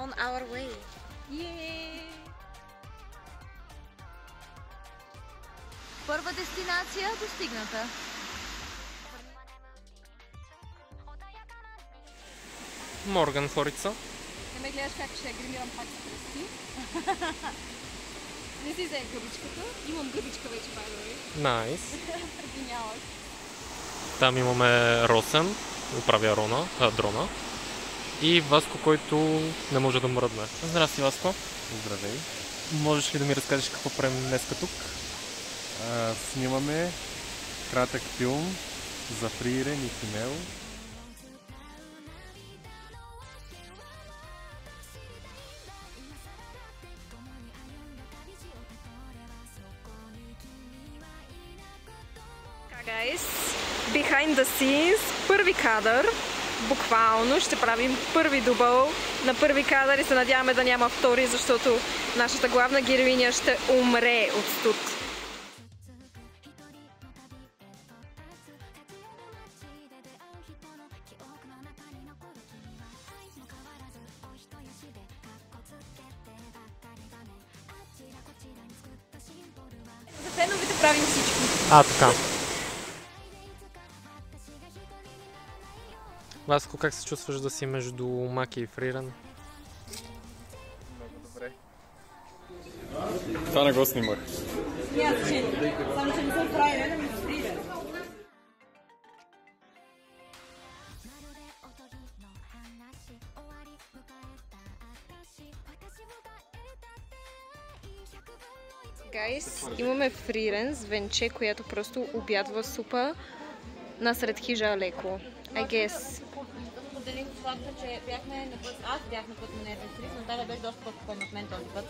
On our way. Yay! Първа дестинация достигната. Морган Форица. Не ме гледаш как ще гримирам пак с пръсти. Не си взе гъбичката. Имам гъбичка вече, by the way. Найс. Извинявай. Там имаме Росен, управя дрона. И Васко, който не може да мръдне. Здрасти, Васко. Здравей. Можеш ли да ми разкажеш какво правим днес тук? Снимаме кратък филм за Фриирен и Химео. Guys, behind the scenes, първи кадър. Буквално ще правим първи дубъл на първи кадър и се надяваме да няма втори, защото нашата главна героиня ще умре от студ. За феновете правим всичко. Така. Васко, как се чувстваш да си между Маки и Фриирен? Много добре. Това не го снимах. Няма значение. Само че не съм Фриирен, ами Фриирен. Гайс, имаме Фриирен с Венче, която просто обядва супа насред хижа леко. I guess. Поделим факта, че аз бях на път на нервен срив, Наталия беше доста по-спокойна от мен този път.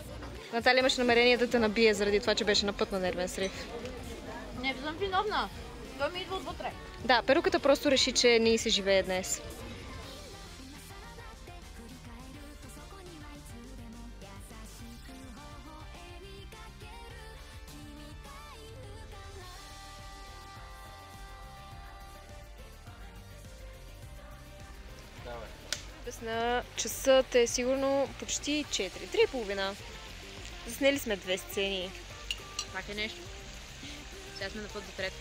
Наталия имаше намерение да те набие заради това, че беше на път на нервен срив. Не съм виновна. Той ми идва отвътре. Да, перуката просто реши, че не й се живее днес. На часът е сигурно почти 4. 3:30. Заснели сме 2 сцени. Пак е нещо. Сега сме на път до трета.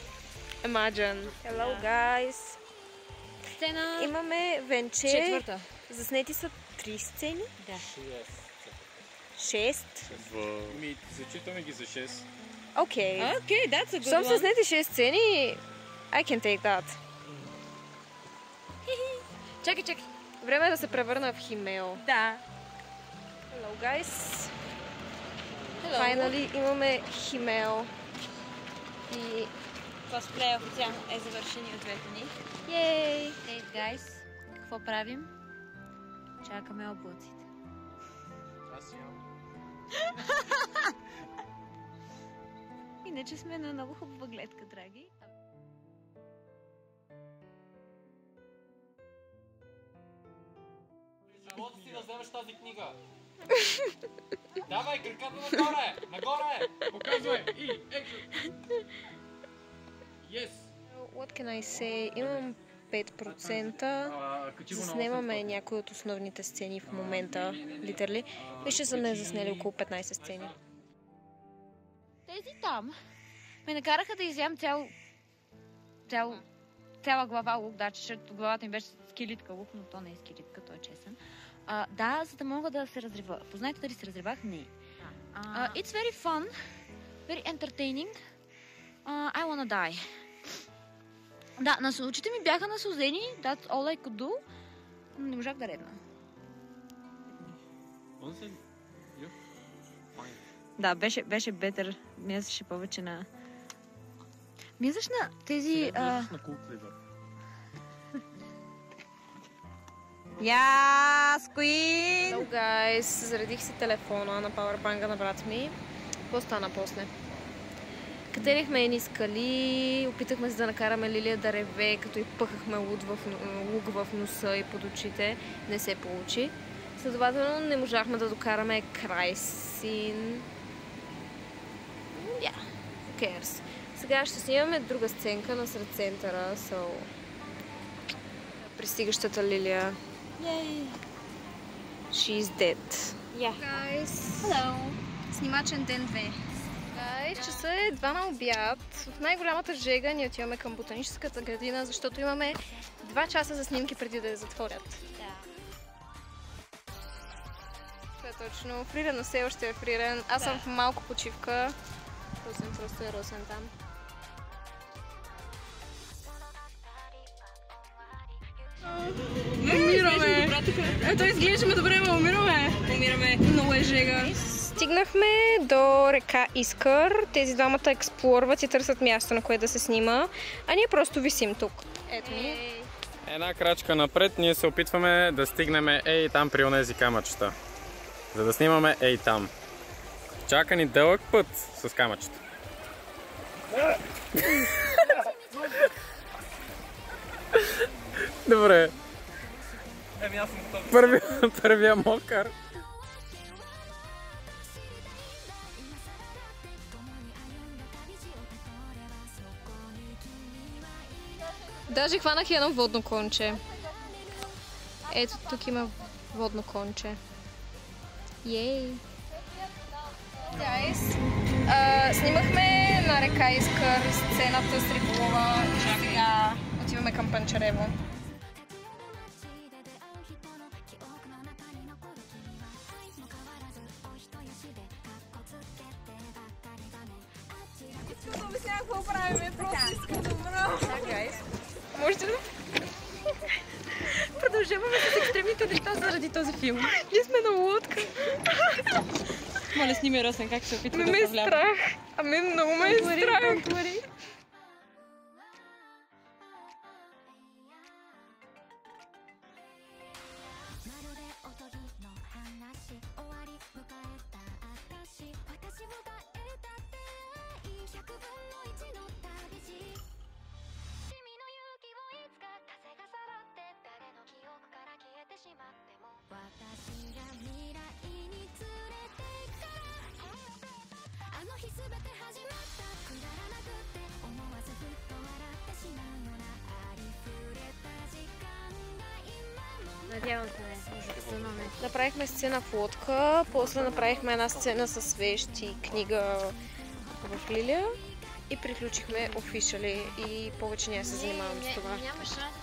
Imagine. Hello, guys. Сцена... Имаме Венче. Четвърта. Заснети са 3 сцени. Да. 6. Зачитаме ги за 6. Окей. Okay, that's a good Щом one. са снети 6 сцени, I can take that. Чакай. Време е да се превърна в Химео. Да. Hello, guys. Hello. Finally имаме Химео. И... Косплея официално е завършен и от двете ни. Yay! Hey guys, какво правим? Чакаме облаците. Иначе сме на много хубава гледка, драги. Живота си да вземеш тази книга. Давай, краката нагоре! Нагоре! Показвай! И Yes! What can I say? Имам 5%. Заснемаме някои от основните сцени в момента, литерали. И ще са не заснели около 15 сцени. Тези там ме накараха да изям цяла глава лук, да, защото главата ми беше скелитка лук, но то не е скелитка, то е чесън. Да, за да мога да се разрева. Познайте дали се разревах? Не. It's very fun, very entertaining. I wanna die. Да, очите ми бяха насълзени, that's all I could do, но не можах да редна. Да, беше бетър. Мязаше повече на... Мязаш на тези... на Cool Flavor. Yes, Queen! Hello, guys! Заредих си телефона на пауърбанка на брат ми. Какво стана после? Катерихме едни скали, опитахме се да накараме Лилия да реве, като и пъхахме лук в носа и под очите. Не се получи. Следователно не можахме да докараме край с scene. Yeah, who cares? Сега ще снимаме друга сценка насред центъра, so... Пристигащата Лилия. Yay! She's dead. Yeah. Guys, Hello! снимачен ден 2. Guys, часа е 2 на обяд. В най-голямата жега ние отиваме към ботаническата градина, защото имаме 2 часа за снимки преди да я затворят. Това е точно. Фриран все още е Фриран. Аз съм в малко почивка. Росен просто е Росен там. Умираме! Ето изглеждаме добре, но умираме! Умираме. Много е жега. Стигнахме до река Искър. Тези двамата експлорват и търсят място, на което да се снима. А ние просто висим тук. Ето ни. Една крачка напред, ние се опитваме да стигнем ей там при онези камъчета. За да снимаме ей там. Чака ни дълъг път с камъчета. Добре. Аз съм Първия мокър. Даже хванах едно водно конче. Ето тук има водно конче. Ей! Guys, снимахме на река Искър сцената с риболова. Сега отиваме към Панчарево. Искам да обясня какво правим, просто искам да умра. Да, guys. Можете ли? Продължаваме с екстремните неща заради този филм. Ние сме на лодка. Моля, сними Росен как се опитва да Ме е управлява. страх. Ами много ме е страх. Надявам се, не. Направихме сцена в лодка, после направихме една сцена с вещи и книга в Лилия и приключихме офишали и повече няма се занимавам с това. Няма шанс.